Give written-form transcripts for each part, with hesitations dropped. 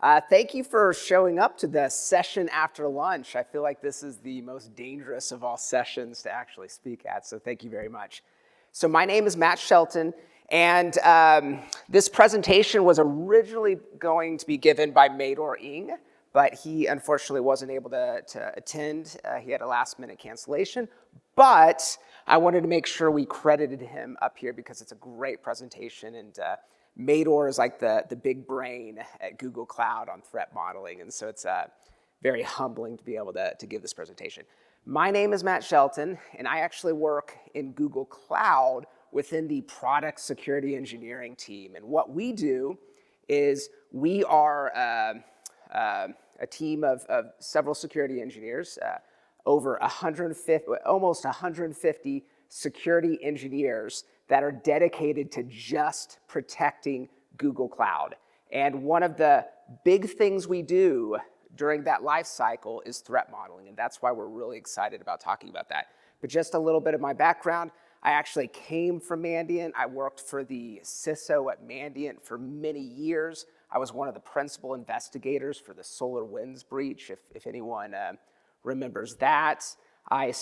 Thank you for showing up to the session after lunch. I feel like this is the most dangerous of all sessions to actually speak at, so thank you very much. So my name is Matt Shelton, and this presentation was originally going to be given by Mador Ng, but he unfortunately wasn't able to attend. He had a last-minute cancellation, but I wanted to make sure we credited him up here because it's a great presentation, and Mador is like the big brain at Google Cloud on threat modeling, and so it's very humbling to be able to give this presentation. My name is Matt Shelton, and I actually work in Google Cloud within the product security engineering team. And what we do is we are a team of several security engineers, over 150, almost 150 security engineers that are dedicated to just protecting Google Cloud. And one of the big things we do during that life cycle is threat modeling, and that's why we're really excited about talking about that. But just a little bit of my background, I actually came from Mandiant. I worked for the CISO at Mandiant for many years. I was one of the principal investigators for the SolarWinds breach, if anyone remembers that. I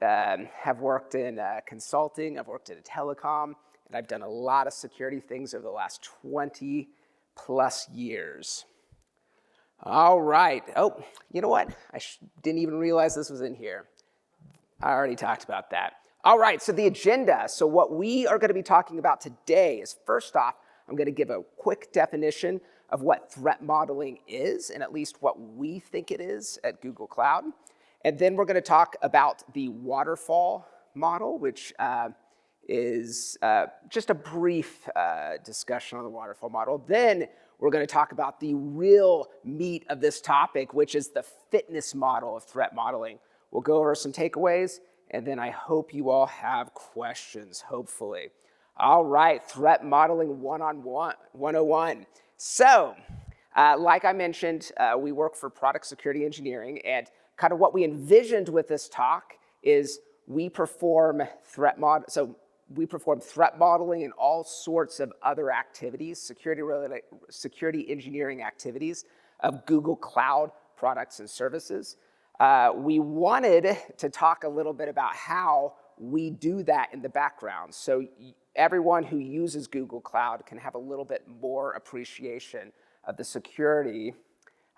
have worked in consulting, I've worked in telecom, and I've done a lot of security things over the last 20 plus years. All right. Oh, you know what? I didn't even realize this was in here. I already talked about that. All right, so the agenda. So what we are going to be talking about today is, first off, I'm going to give a quick definition of what threat modeling is, and at least what we think it is at Google Cloud. And then we're going to talk about the waterfall model, which is just a brief discussion on the waterfall model. Then we're going to talk about the real meat of this topic, which is the fitness model of threat modeling. We'll go over some takeaways, and then I hope you all have questions, hopefully. All right, threat modeling 101. So, like I mentioned, we work for product security engineering, and kind of what we envisioned with this talk is we perform threat modeling and all sorts of other activities, security engineering activities of Google Cloud products and services. We wanted to talk a little bit about how we do that in the background, so everyone who uses Google Cloud can have a little bit more appreciation of the security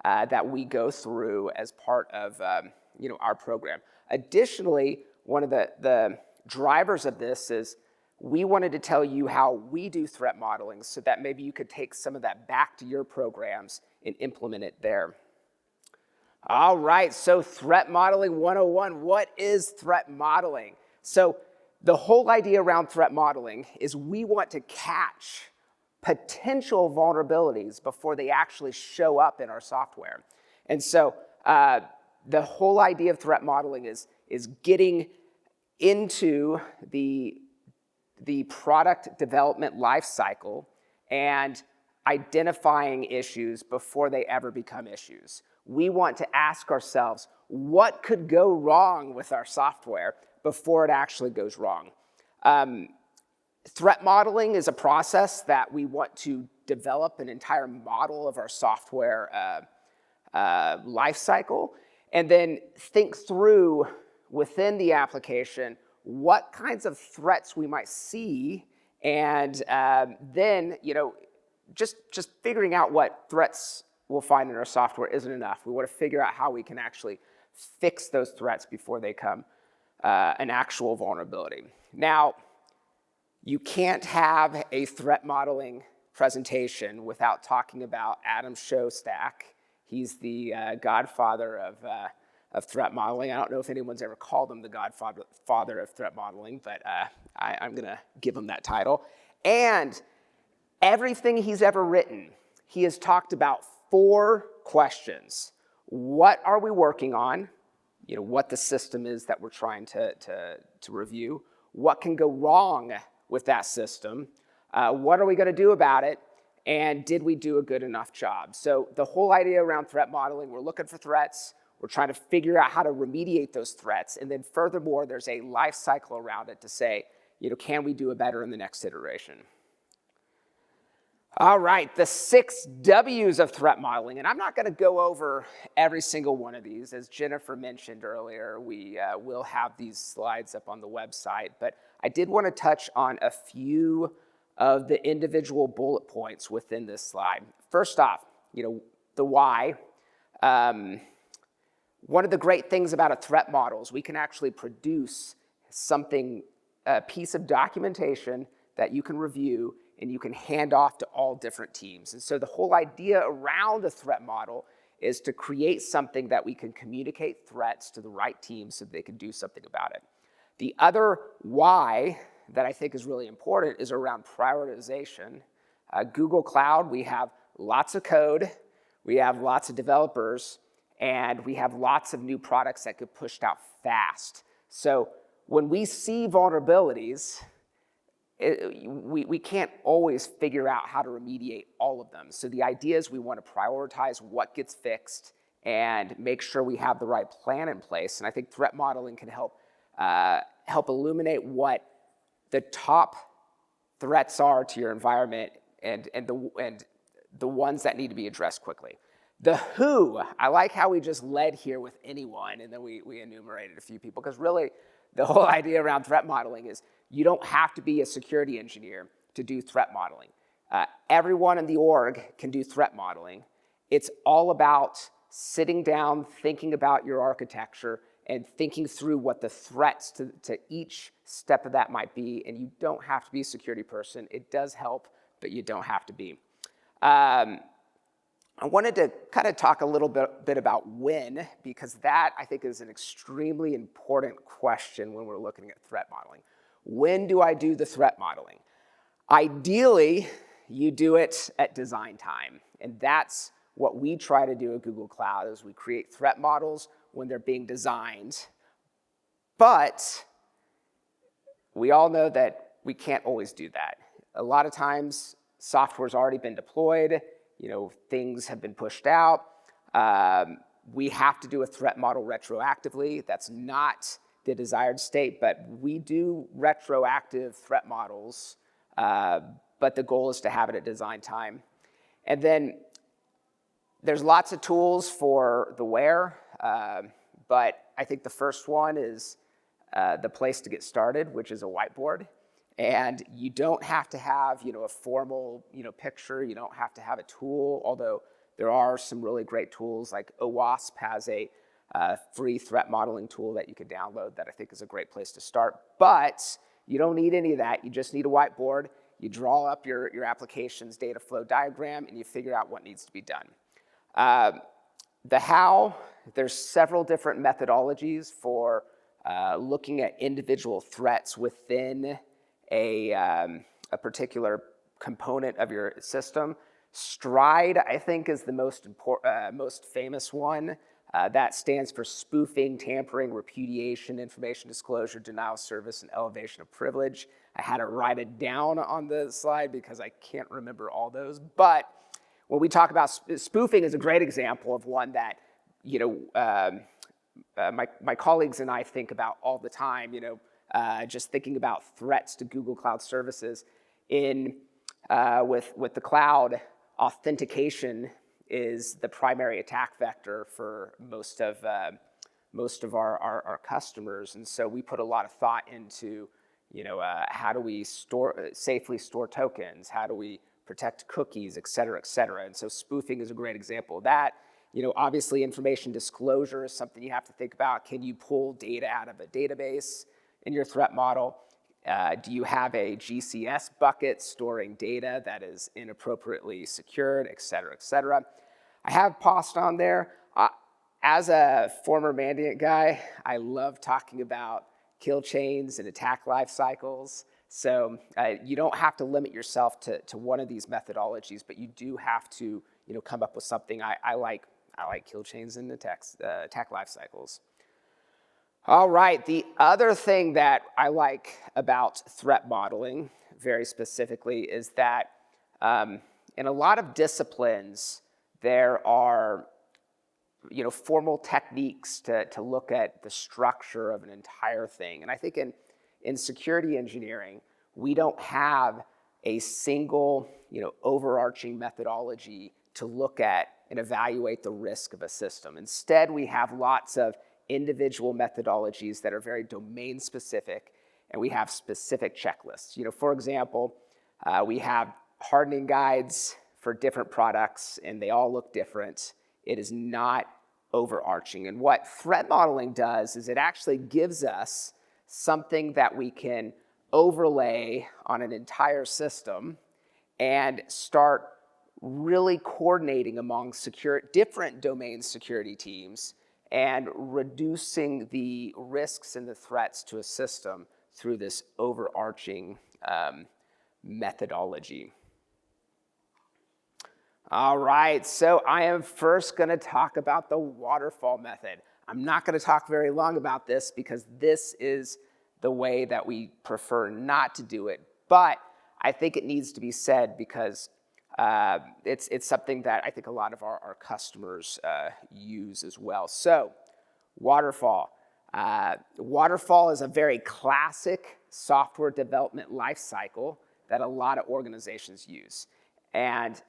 that we go through as part of our program. Additionally, one of the drivers of this is we wanted to tell you how we do threat modeling so that maybe you could take some of that back to your programs and implement it there. All right, so threat modeling 101. What is threat modeling? So the whole idea around threat modeling is we want to catch potential vulnerabilities before they actually show up in our software. And so the whole idea of threat modeling is getting into the product development lifecycle and identifying issues before they ever become issues. We want to ask ourselves, what could go wrong with our software before it actually goes wrong? Threat modeling is a process that we want to develop an entire model of our software lifecycle, and then think through within the application what kinds of threats we might see, and then just figuring out what threats we'll find in our software isn't enough. We want to figure out how we can actually fix those threats before they become an actual vulnerability. Now, you can't have a threat modeling presentation without talking about Adam Shostak. He's the godfather of threat modeling. I don't know if anyone's ever called him the godfather of threat modeling, but I'm going to give him that title. And everything he's ever written, he has talked about 4 questions. What are we working on? What the system is that we're trying to review. What can go wrong with that system? What are we going to do about it? And did we do a good enough job? So the whole idea around threat modeling, we're looking for threats. We're trying to figure out how to remediate those threats. And then furthermore, there's a life cycle around it to say, can we do it better in the next iteration? All right, the 6 W's of threat modeling. And I'm not going to go over every single one of these. As Jennifer mentioned earlier, we will have these slides up on the website. But I did want to touch on a few of the individual bullet points within this slide. First off, the why. One of the great things about a threat model is we can actually produce something, a piece of documentation that you can review and you can hand off to all different teams. And so the whole idea around a threat model is to create something that we can communicate threats to the right team so they can do something about it. The other why that I think is really important is around prioritization. Google Cloud, we have lots of code, we have lots of developers, and we have lots of new products that get pushed out fast. So when we see vulnerabilities, we can't always figure out how to remediate all of them. So the idea is we want to prioritize what gets fixed and make sure we have the right plan in place. And I think threat modeling can help illuminate what the top threats are to your environment and the ones that need to be addressed quickly. The who, I like how we just led here with anyone, and then we enumerated a few people, because really the whole idea around threat modeling is you don't have to be a security engineer to do threat modeling. Everyone in the org can do threat modeling. It's all about sitting down, thinking about your architecture, and thinking through what the threats to each step of that might be. And you don't have to be a security person. It does help, but you don't have to be. I wanted to kind of talk a little bit about when, because that, I think, is an extremely important question when we're looking at threat modeling. When do I do the threat modeling? Ideally, you do it at design time, and that's what we try to do at Google Cloud, is we create threat models when they're being designed. But we all know that we can't always do that. A lot of times, software's already been deployed, things have been pushed out. We have to do a threat model retroactively. That's not the desired state, but we do retroactive threat models, but the goal is to have it at design time. And then there's lots of tools for the where, but I think the first one is the place to get started, which is a whiteboard. And you don't have to have, a formal, picture. You don't have to have a tool, although there are some really great tools, like OWASP has a free threat modeling tool that you can download that I think is a great place to start. But you don't need any of that. You just need a whiteboard. You draw up your application's data flow diagram, and you figure out what needs to be done. The how, there's several different methodologies for looking at individual threats within a particular component of your system. STRIDE, I think, is the most famous one. That stands for spoofing, tampering, repudiation, information disclosure, denial of service, and elevation of privilege. I had to write it down on the slide because I can't remember all those. But when we talk about spoofing, is a great example of one that my colleagues and I think about all the time. Just thinking about threats to Google Cloud services. With the cloud, authentication is the primary attack vector for most of our customers, and so we put a lot of thought into how do we safely store tokens, how do we protect cookies, et cetera, et cetera. And so spoofing is a great example of that. Obviously information disclosure is something you have to think about. Can you pull data out of a database in your threat model? Do you have a GCS bucket storing data that is inappropriately secured, et cetera, et cetera? I have POST on there. As a former Mandiant guy, I love talking about kill chains and attack life cycles. So you don't have to limit yourself to one of these methodologies, but you do have to come up with something. I like kill chains and attack life cycles. All right, the other thing that I like about threat modeling, very specifically, is that in a lot of disciplines, there are formal techniques to look at the structure of an entire thing. And I think in security engineering, we don't have a single, overarching methodology to look at and evaluate the risk of a system. Instead, we have lots of individual methodologies that are very domain specific, and we have specific checklists. For example, we have hardening guides for different products, and they all look different. It is not overarching. And what threat modeling does is it actually gives us something that we can overlay on an entire system and start really coordinating among different domain security teams and reducing the risks and the threats to a system through this overarching methodology. All right, so I am first going to talk about the waterfall method. I'm not going to talk very long about this because this is the way that we prefer not to do it, but I think it needs to be said because it's something that I think a lot of our customers use as well. So, waterfall. Waterfall is a very classic software development lifecycle that a lot of organizations use. And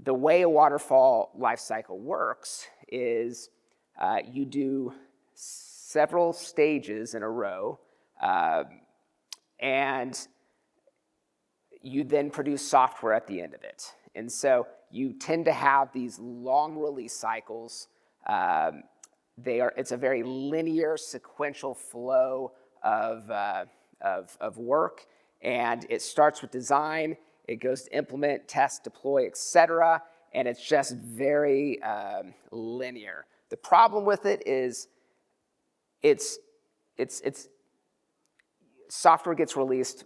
the way a waterfall lifecycle works is you do several stages in a row, and you then produce software at the end of it. And so you tend to have these long release cycles. It's a very linear, sequential flow of work, and it starts with design, it goes to implement, test, deploy, etc., and it's just very linear. The problem with it is it's software gets released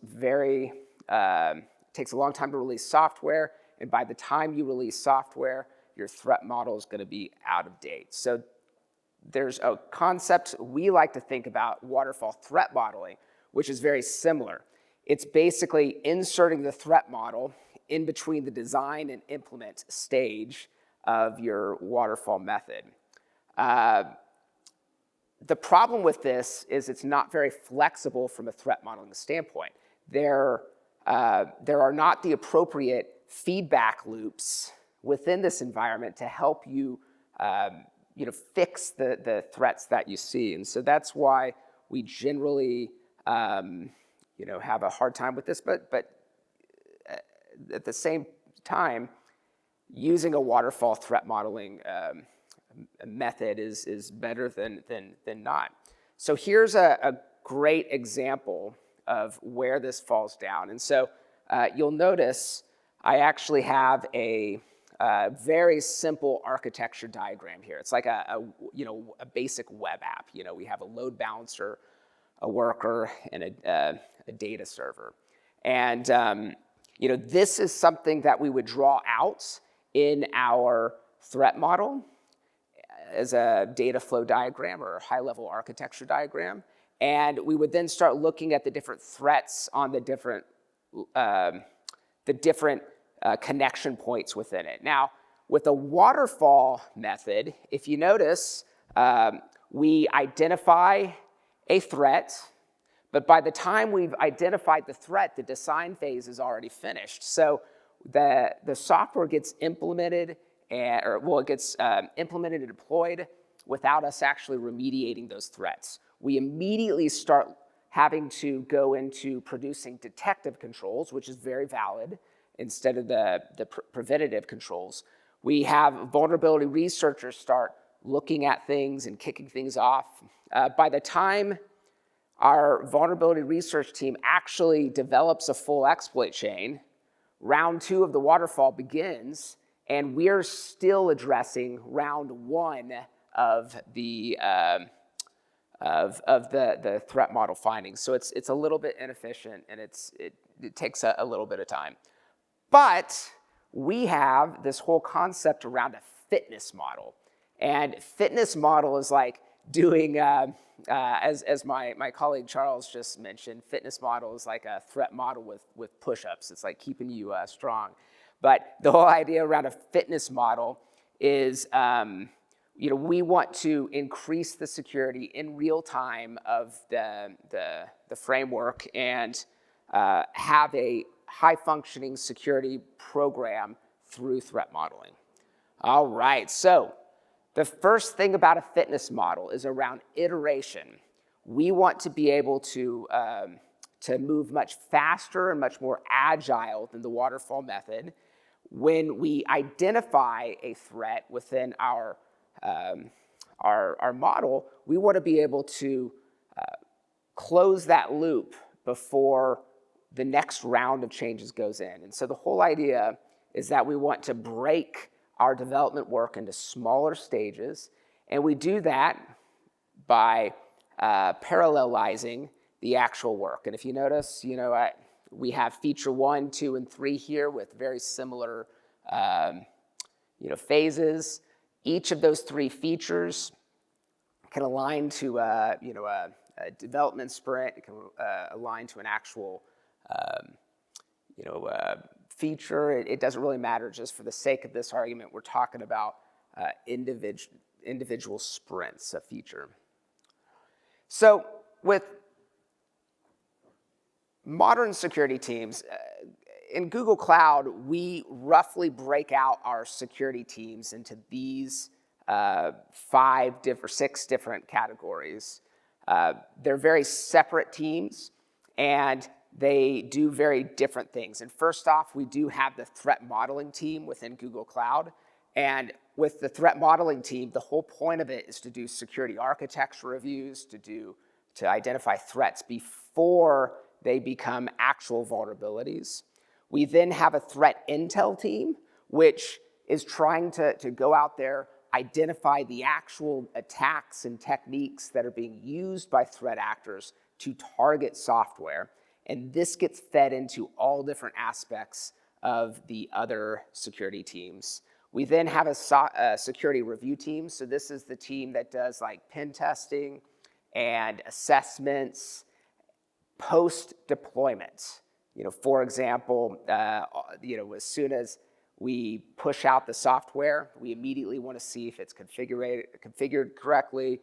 takes a long time to release software, and by the time you release software, your threat model is going to be out of date. So there's a concept we like to think about, waterfall threat modeling, which is very similar. It's basically inserting the threat model in between the design and implement stage of your waterfall method. The problem with this is it's not very flexible from a threat modeling standpoint. There are not the appropriate feedback loops within this environment to help you, fix the threats that you see. And so that's why we generally, have a hard time with this. But at the same time, using a waterfall threat modeling method is better than not. So here's a great example of where this falls down. And so you'll notice I actually have a very simple architecture diagram here. It's like a basic web app. We have a load balancer, a worker, and a data server. And this is something that we would draw out in our threat model as a data flow diagram or a high-level architecture diagram. And we would then start looking at the different threats on the different connection points within it. Now, with a waterfall method, if you notice, we identify a threat, but by the time we've identified the threat, the design phase is already finished. So the software gets implemented, it gets implemented and deployed without us actually remediating those threats. We immediately start having to go into producing detective controls, which is very valid, instead of the preventative controls. We have vulnerability researchers start looking at things and kicking things off. By the time our vulnerability research team actually develops a full exploit chain, round 2 of the waterfall begins, and we're still addressing round 1 of the threat model findings. So it's a little bit inefficient, and it takes a little bit of time. But we have this whole concept around a fitness model. And fitness model is like doing, as my colleague Charles just mentioned, fitness model is like a threat model with push-ups. It's like keeping you strong. But the whole idea around a fitness model is, we want to increase the security in real time of the framework and have a high-functioning security program through threat modeling. All right, so the first thing about a fitness model is around iteration. We want to be able to move much faster and much more agile than the waterfall method. When we identify a threat within our model, we want to be able to close that loop before the next round of changes goes in. And so the whole idea is that we want to break our development work into smaller stages, and we do that by parallelizing the actual work. And if you notice, we have feature 1, 2, and 3 here with very similar phases. Each of those 3 features can align to a development sprint. It can align to an actual feature. It doesn't really matter. Just for the sake of this argument, we're talking about individual sprints, a feature. So with modern security teams, in Google Cloud, we roughly break out our security teams into these 6 different categories. They're very separate teams, and they do very different things. And first off, we do have the threat modeling team within Google Cloud. And with the threat modeling team, the whole point of it is to do security architecture reviews, to identify threats before they become actual vulnerabilities. We then have a threat intel team, which is trying to go out there, identify the actual attacks and techniques that are being used by threat actors to target software. And this gets fed into all different aspects of the other security teams. We then have a security review team. So this is the team that does like pen testing and assessments post-deployment. For example, as soon as we push out the software, we immediately want to see if it's configured correctly,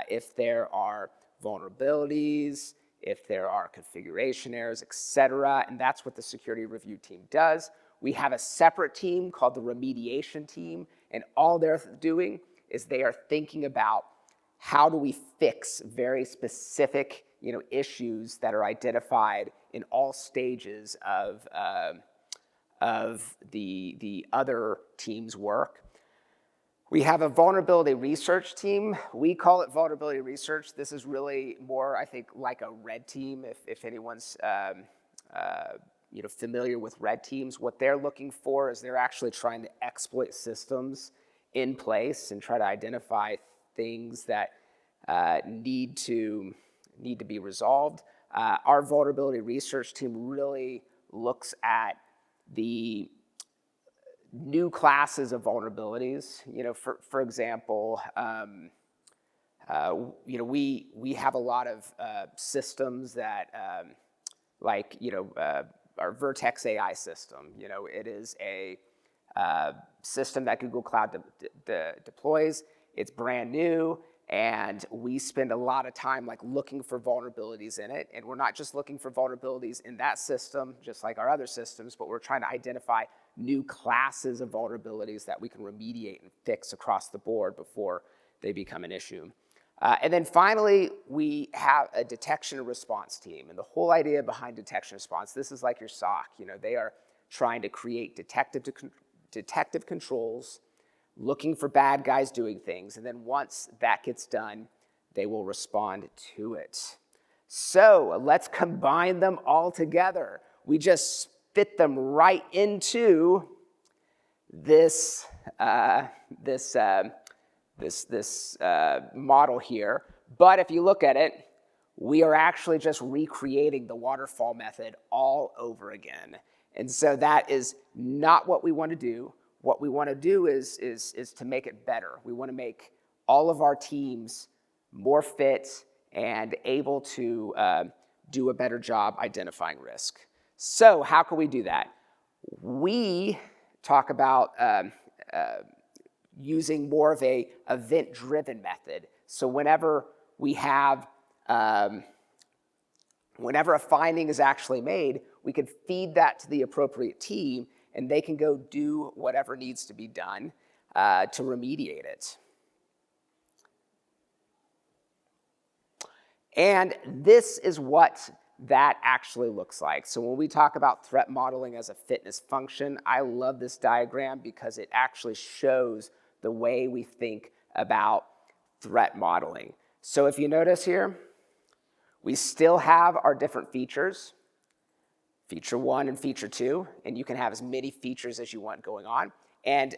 if there are vulnerabilities, if there are configuration errors, et cetera, and that's what the security review team does. We have a separate team called the remediation team, and all they're doing is they are thinking about how do we fix very specific issues that are identified in all stages of the other team's work. We have a vulnerability research team. We call it vulnerability research. This is really more, I think, like a red team, if anyone's familiar with red teams. What they're looking for is they're actually trying to exploit systems in place and try to identify things that need to be resolved. Our vulnerability research team really looks at the new classes of vulnerabilities. For example, we have a lot of systems that, our Vertex AI system. It is a system that Google Cloud deploys. It's brand new. And we spend a lot of time looking for vulnerabilities in it. And we're not just looking for vulnerabilities in that system, just like our other systems, but we're trying to identify new classes of vulnerabilities that we can remediate and fix across the board before they become an issue. And then finally, we have a detection and response team. And the whole idea behind detection and response, this is like your SOC. They are trying to create detective controls, looking for bad guys doing things, and then once that gets done, they will respond to it. So let's combine them all together. We just fit them right into this model here. But if you look at it, we are actually just recreating the waterfall method all over again. And so that is not what we want to do. What we want to do is to make it better. We want to make all of our teams more fit and able to do a better job identifying risk. So how can we do that? We talk about using more of a event-driven method. So whenever we have, whenever a finding is actually made, we could feed that to the appropriate team, and they can go do whatever needs to be done to remediate it. And this is what that actually looks like. So when we talk about threat modeling as a fitness function, I love this diagram because it actually shows the way we think about threat modeling. So if you notice here, we still have our different features, feature 1 and feature 2, and you can have as many features as you want going on. And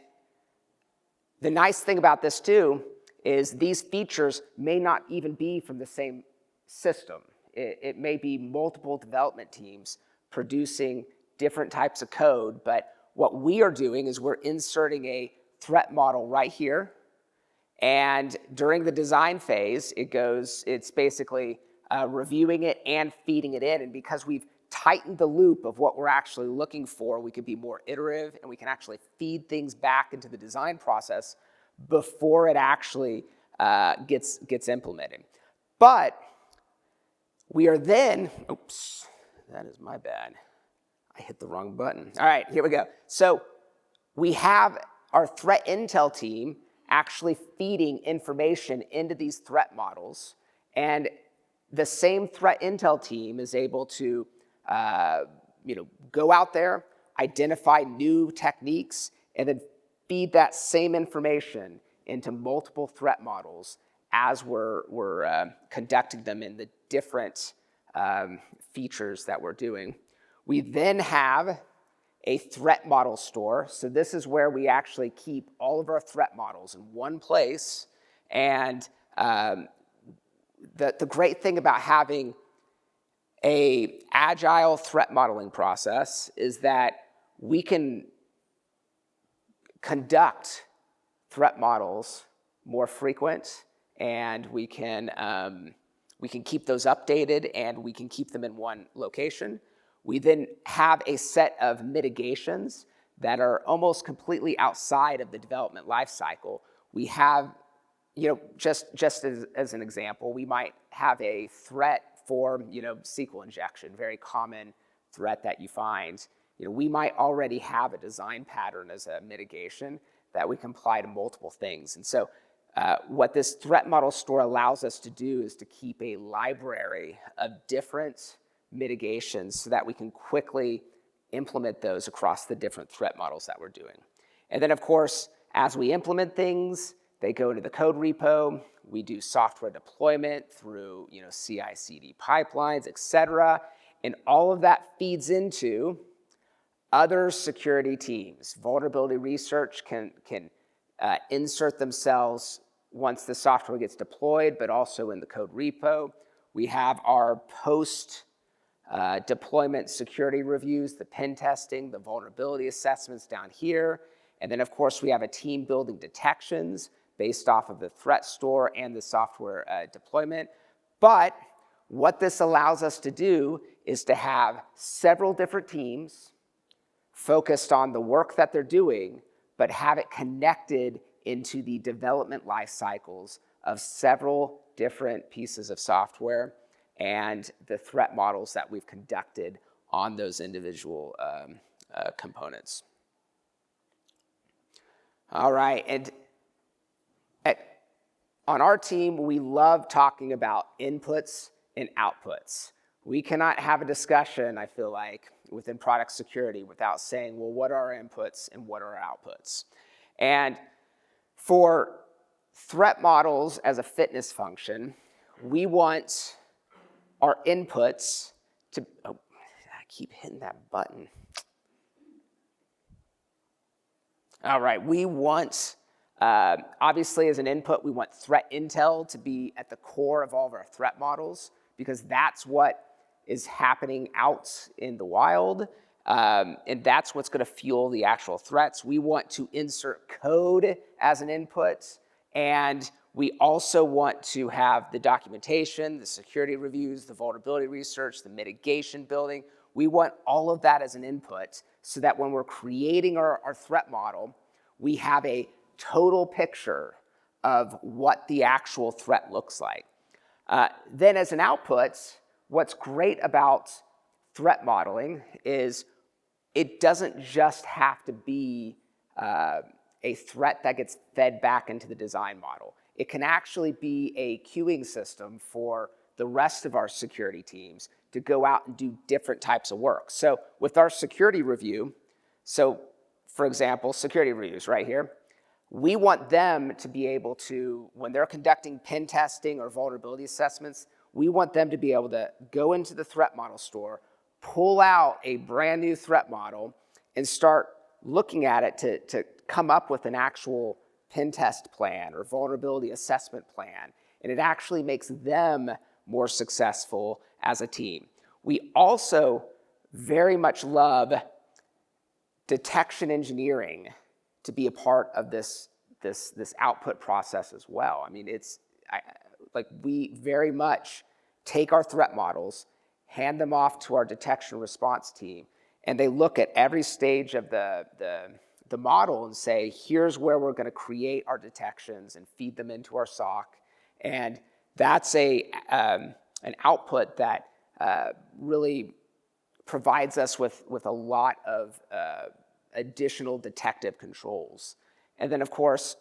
the nice thing about this too is these features may not even be from the same system. It may be multiple development teams producing different types of code, but what we are doing is we're inserting a threat model right here, and during the design phase, it's basically reviewing it and feeding it in, and because we've tightened the loop of what we're actually looking for, we can be more iterative, and we can actually feed things back into the design process before it actually gets implemented. But we are then, oops, that is my bad. I hit the wrong button. All right, here we go. So we have our threat intel team actually feeding information into these threat models, and the same threat intel team is able to go out there, identify new techniques, and then feed that same information into multiple threat models as we're conducting them in the different features that we're doing. We then have a threat model store. So this is where we actually keep all of our threat models in one place. And the great thing about having an agile threat modeling process is that we can conduct threat models more frequent, and we can keep those updated, and we can keep them in one location. We then have a set of mitigations that are almost completely outside of the development lifecycle. We have, just as an example, we might have a threat for, SQL injection, very common threat that you find. We might already have a design pattern as a mitigation that we can apply to multiple things. And so what this threat model store allows us to do is to keep a library of different mitigations so that we can quickly implement those across the different threat models that we're doing. And then, of course, as we implement things, they go into the code repo. We do software deployment through CI/CD pipelines, et cetera. And all of that feeds into other security teams. Vulnerability research can insert themselves once the software gets deployed, but also in the code repo. We have our post-deployment security reviews, the pen testing, the vulnerability assessments down here. And then, of course, we have a team building detections based off of the threat store and the software deployment. But what this allows us to do is to have several different teams focused on the work that they're doing, but have it connected into the development life cycles of several different pieces of software and the threat models that we've conducted on those individual components. All right, and on our team, we love talking about inputs and outputs. We cannot have a discussion, I feel like, within product security without saying, well, what are our inputs and what are our outputs? And for threat models as a fitness function, we want our inputs to, I keep hitting that button. All right, we want, obviously as an input, we want threat intel to be at the core of all of our threat models because that's what is happening out in the wild, and that's what's going to fuel the actual threats. We want to insert code as an input, and we also want to have the documentation, the security reviews, the vulnerability research, the mitigation building. We want all of that as an input so that when we're creating our threat model, we have a total picture of what the actual threat looks like. Then as an output, what's great about threat modeling is it doesn't just have to be a threat that gets fed back into the design model. It can actually be a queuing system for the rest of our security teams to go out and do different types of work. So with our security review, so for example, security reviews right here, we want them to be able to, when they're conducting pen testing or vulnerability assessments, we want them to be able to go into the threat model store, pull out a brand new threat model, and start looking at it to come up with an actual pen test plan or vulnerability assessment plan. And it actually makes them more successful as a team. We also very much love detection engineering to be a part of this output process as well. I mean, we very much take our threat models, hand them off to our detection response team, and they look at every stage of the model and say, here's where we're going to create our detections and feed them into our SOC. And that's an output that really provides us with a lot of additional detective controls. And then, of course,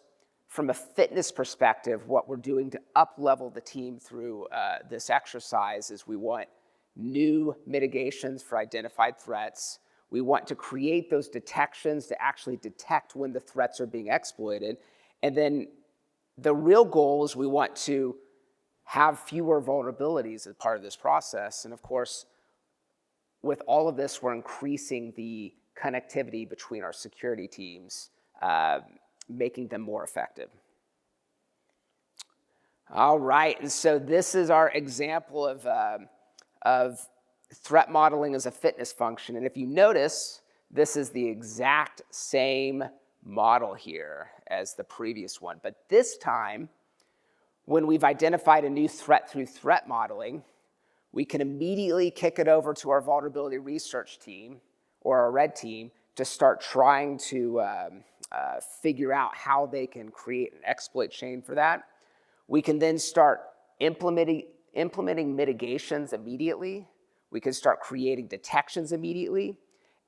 from a fitness perspective, what we're doing to up-level the team through this exercise is we want new mitigations for identified threats. We want to create those detections to actually detect when the threats are being exploited. And then the real goal is we want to have fewer vulnerabilities as part of this process. And of course, with all of this, we're increasing the connectivity between our security teams, making them more effective. All right, and so this is our example of threat modeling as a fitness function. And if you notice, this is the exact same model here as the previous one. But this time, when we've identified a new threat through threat modeling, we can immediately kick it over to our vulnerability research team or our red team to start trying to figure out how they can create an exploit chain for that. We can then start implementing mitigations immediately. We can start creating detections immediately.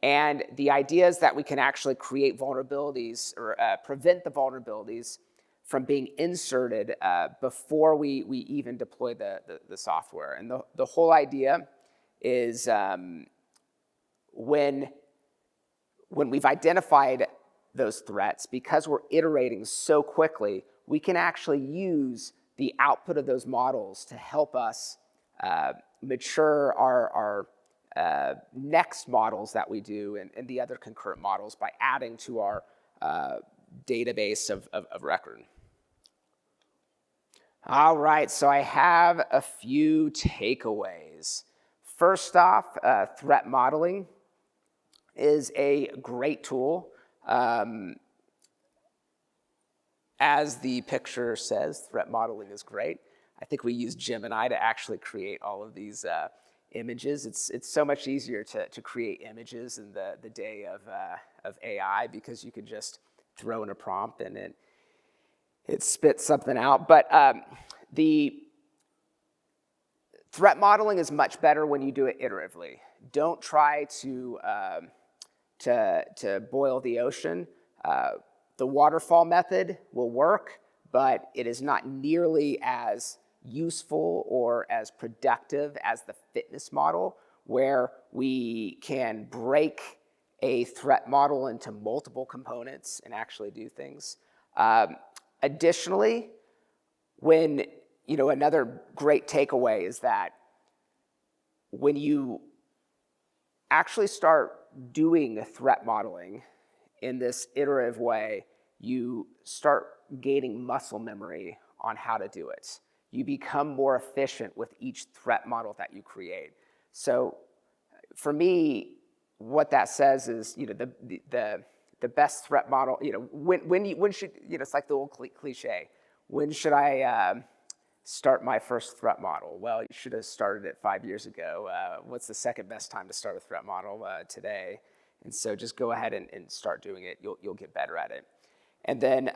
And the idea is that we can actually create vulnerabilities or prevent the vulnerabilities from being inserted before we even deploy the software. And the whole idea is when we've identified those threats, because we're iterating so quickly, we can actually use the output of those models to help us mature our next models that we do and the other concurrent models by adding to our database of record. All right, so I have a few takeaways. First off, threat modeling is a great tool. As the picture says, threat modeling is great. I think we use Gemini to actually create all of these images. It's so much easier to create images in the day of AI because you can just throw in a prompt and it spits something out. But the threat modeling is much better when you do it iteratively. Don't try to boil the ocean. The waterfall method will work, but it is not nearly as useful or as productive as the fitness model, where we can break a threat model into multiple components and actually do things. Additionally, another great takeaway is that when you actually start doing threat modeling in this iterative way, you start gaining muscle memory on how to do it. You become more efficient with each threat model that you create. So for me, what that says is, the best threat model, when should, it's like the old cliche, when should I start my first threat model? Well, you should have started it 5 years ago. What's the second best time to start a threat model? Today. And so just go ahead and start doing it. You'll get better at it. And then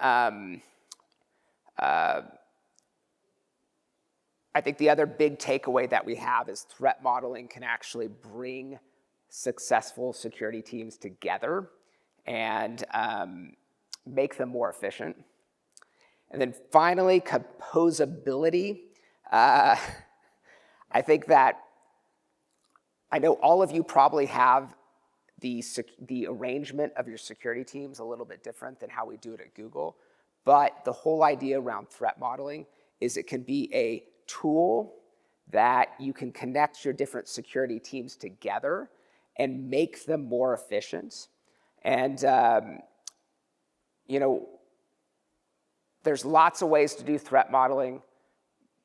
I think the other big takeaway that we have is threat modeling can actually bring successful security teams together and make them more efficient. And then finally, composability. I think that I know all of you probably have the arrangement of your security teams a little bit different than how we do it at Google. But the whole idea around threat modeling is it can be a tool that you can connect your different security teams together and make them more efficient. And, there's lots of ways to do threat modeling.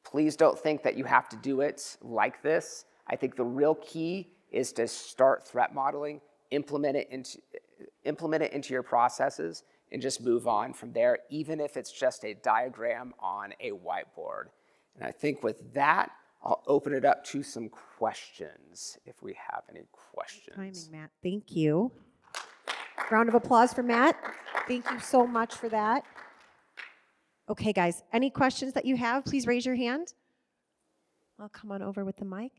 Please don't think that you have to do it like this. I think the real key is to start threat modeling, implement it into your processes, and just move on from there, even if it's just a diagram on a whiteboard. And I think with that, I'll open it up to some questions, if we have any questions. Timing, Matt. Thank you. Round of applause for Matt. Thank you so much for that. Okay, guys, any questions that you have, please raise your hand. I'll come on over with the mic.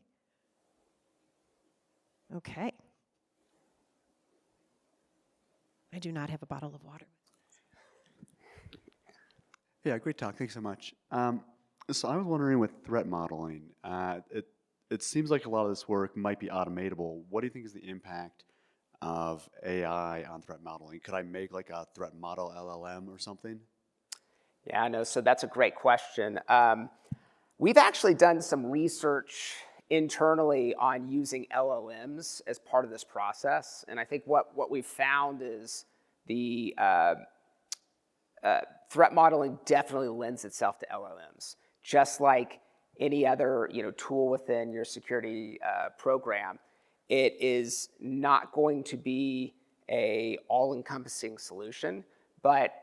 Okay. I do not have a bottle of water. Yeah, great talk. Thanks so much. So I was wondering with threat modeling, it seems like a lot of this work might be automatable. What do you think is the impact of AI on threat modeling? Could I make like a threat model LLM or something? Yeah, no, so that's a great question. We've actually done some research internally on using LLMs as part of this process. And I think what we've found is the threat modeling definitely lends itself to LLMs. Just like any other tool within your security program, it is not going to be a all-encompassing solution. But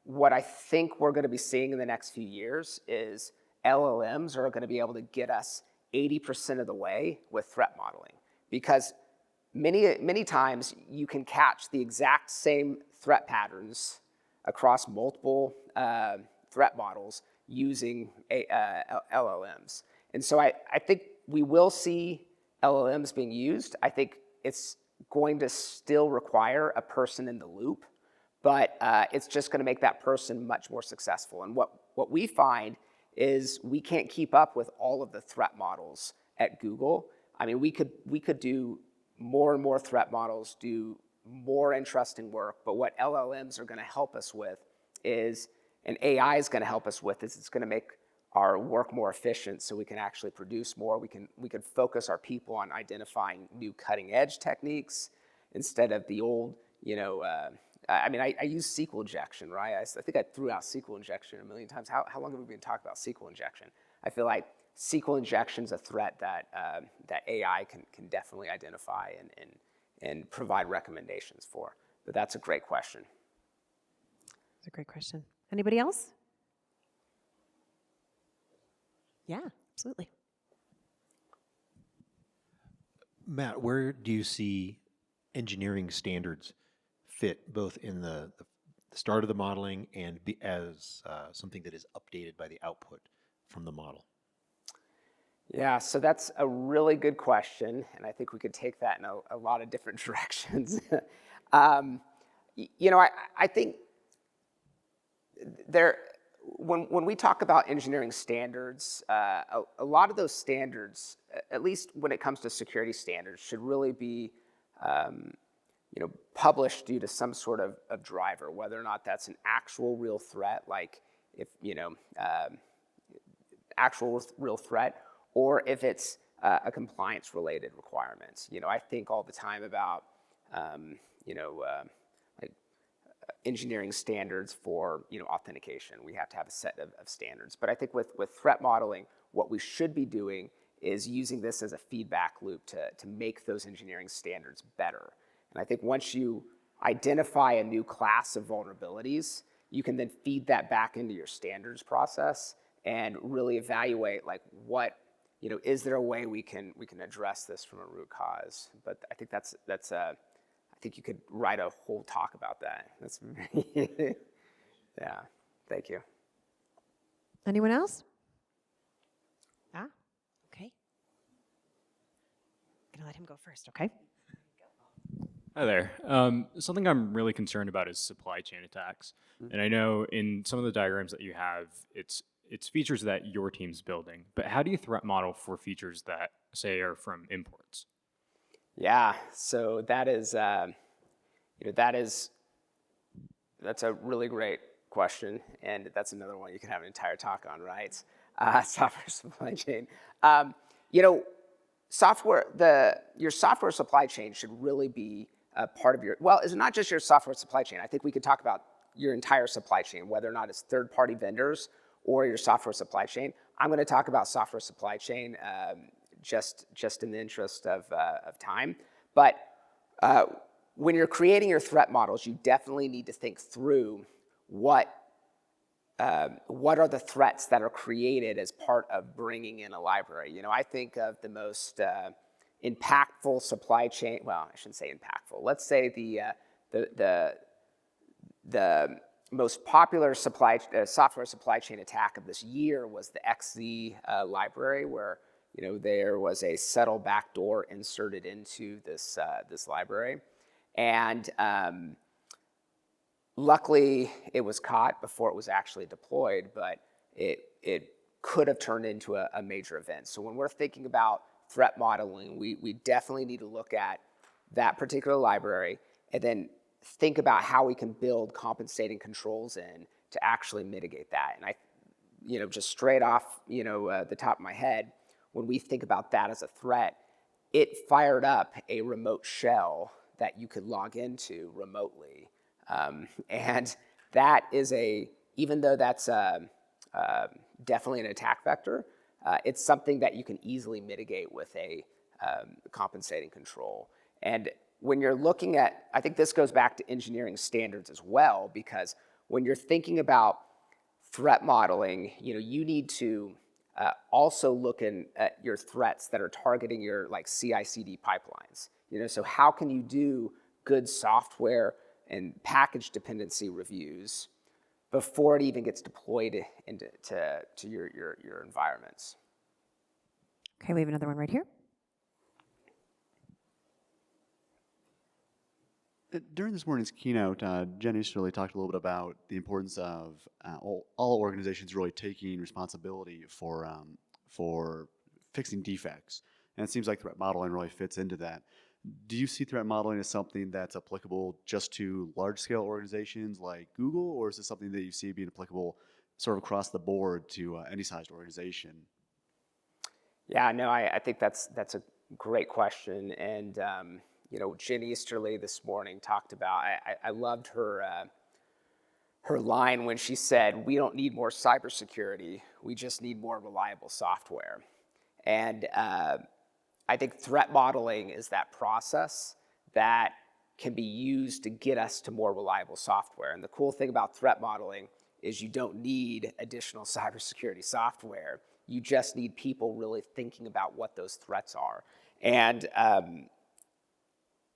what I think we're going to be seeing in the next few years is LLMs are going to be able to get us 80% of the way with threat modeling. Because many times you can catch the exact same threat patterns across multiple threat models using LLMs. And so I think we will see LLMs being used. I think it's going to still require a person in the loop, but it's just going to make that person much more successful. And what we find is we can't keep up with all of the threat models at Google. I mean, we could do more and more threat models, do more interesting work, but what LLMs are going to help us with is, and AI is going to help us with, is it's going to make our work more efficient so we can actually produce more. We can focus our people on identifying new cutting edge techniques instead of the old, I use SQL injection, right? I think I threw out SQL injection a million times. How long have we been talking about SQL injection? I feel like SQL injection is a threat that AI can definitely identify and provide recommendations for. But that's a great question. That's a great question. Anybody else? Yeah, absolutely. Matt, where do you see engineering standards fit both in the start of the modeling and as something that is updated by the output from the model? Yeah, so that's a really good question, and I think we could take that in a lot of different directions. I think when we talk about engineering standards, a lot of those standards, at least when it comes to security standards, should really be published due to some sort of driver, whether or not that's an actual real threat, like if actual real threat, or if it's a compliance-related requirement. I think all the time about engineering standards for authentication. We have to have a set of standards. But I think with threat modeling, what we should be doing is using this as a feedback loop to make those engineering standards better. And I think once you identify a new class of vulnerabilities, you can then feed that back into your standards process and really evaluate what is there a way we can address this from a root cause. But I think that's I think you could write a whole talk about that. That's yeah. Thank you. Anyone else? Ah. going to let him go first, okay? Hi there. Something I'm really concerned about is supply chain attacks. And I know in some of the diagrams that you have, it's features that your team's building. But how do you threat model for features that, say, are from imports? Yeah, so that is, that's a really great question, and that's another one you can have an entire talk on, right? Software supply chain. Um, you know, your software supply chain should really be a part of well, it's not just your software supply chain. I think we could talk about your entire supply chain, whether or not it's third-party vendors or your software supply chain. I'm going to talk about software supply chain just in the interest of time. But when you're creating your threat models, you definitely need to think through what are the threats that are created as part of bringing in a library. You know, I think of the most impactful supply chain. Well, I shouldn't say impactful. Let's say the most popular software supply chain attack of this year was the XZ library, where there was a subtle backdoor inserted into this library, and luckily it was caught before it was actually deployed, but it could have turned into a major event. So when we're thinking about threat modeling, we definitely need to look at that particular library and then think about how we can build compensating controls in to actually mitigate that. And just straight off, the top of my head, when we think about that as a threat, it fired up a remote shell that you could log into remotely. And that is even though that's definitely an attack vector, it's something that you can easily mitigate with a compensating control. And when you're looking at, I think this goes back to engineering standards as well, because when you're thinking about threat modeling, you need to also look at your threats that are targeting your CI/CD pipelines. So how can you do good software and package dependency reviews before it even gets deployed into your environments? Okay, we have another one right here. During this morning's keynote, Jen Easterly talked a little bit about the importance of all organizations really taking responsibility for fixing defects. And it seems like threat modeling really fits into that. Do you see threat modeling as something that's applicable just to large-scale organizations like Google, or is this something that you see being applicable sort of across the board to any sized organization? Yeah, no, I think that's a great question. And Jen Easterly this morning talked about, I loved her line when she said, "We don't need more cybersecurity, we just need more reliable software." And I think threat modeling is that process that can be used to get us to more reliable software. And the cool thing about threat modeling is you don't need additional cybersecurity software. You just need people really thinking about what those threats are. And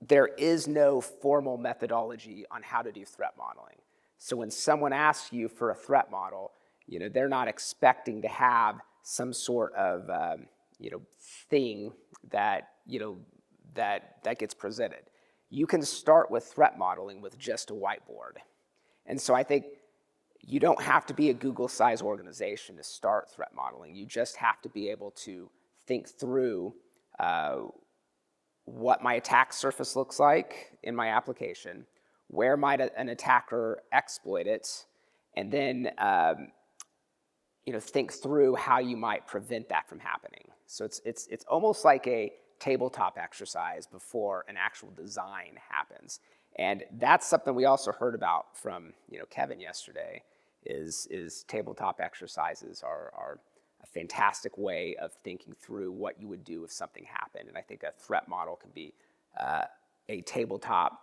there is no formal methodology on how to do threat modeling. So when someone asks you for a threat model, they're not expecting to have some sort of thing that that gets presented. You can start with threat modeling with just a whiteboard. And so I think you don't have to be a Google-sized organization to start threat modeling. You just have to be able to think through what my attack surface looks like in my application, where might an attacker exploit it, and then think through how you might prevent that from happening. So it's almost like a tabletop exercise before an actual design happens. And that's something we also heard about from Kevin yesterday, is tabletop exercises are a fantastic way of thinking through what you would do if something happened. And I think a threat model can be a tabletop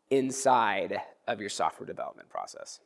inside of your software development process.